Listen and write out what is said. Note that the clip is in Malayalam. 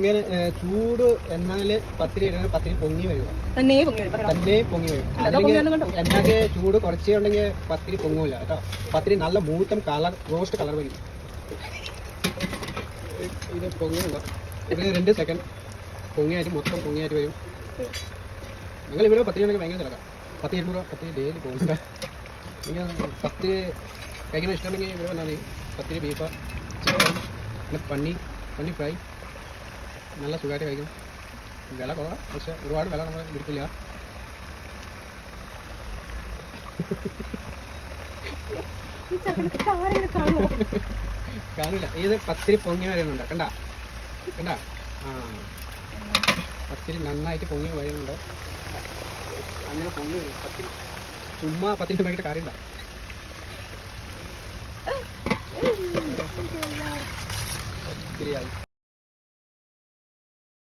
ഇങ്ങനെ ചൂട് എന്നാല് പത്തിരി പത്തിരി പൊങ്ങി വരും, തന്നെ പൊങ്ങി വരും. എന്നാല് ചൂട് കുറച്ചുണ്ടെങ്കിൽ പത്തിരി പൊങ്ങൂല കേട്ടോ. പത്തിരി നല്ല മൂത്തം കളർ റോസ്റ്റ് കളർ വരും. ഇത് പൊങ്ങുന്നുണ്ടോ? ഇതിന് 2 സെക്കൻഡ് പൊങ്ങിയായിട്ട് മൊത്തം പൊങ്ങിയായിട്ട് വരും. നിങ്ങൾ ഇവിടെ പത്തിരി ഉണ്ടെങ്കിൽ ഭയങ്കര തിരക്കാം. 10-20 രൂപ പത്തിരി ഡെയിലി പോകുന്നില്ല. നിങ്ങൾ പത്തിരി കഴിക്കുന്ന ഇഷ്ടമുണ്ടെങ്കിൽ ഇവിടെ വന്നാൽ മതി. പത്തിരി ബീഫ്, ചിക്കൻ, പിന്നെ പന്നി ഫ്രൈ നല്ല സുഖമായിട്ട് കഴിക്കും. വില കുറവാണ്, പക്ഷെ ഒരുപാട് വില നമ്മൾ എടുക്കില്ല. കാണില്ല. ഇത് പത്തിരി പൊങ്ങി വരുന്നുണ്ട്, കണ്ട കണ്ട. പത്തിരി നന്നായിട്ട് പൊങ്ങി വരുന്നുണ്ട്. അങ്ങനെ പൊങ്ങി വരും പത്തിരി. ചുമ്മാ പത്തിരി ഉണ്ടാക്കിയിട്ട് കാര്യമില്ല. പത്തിരിയായി.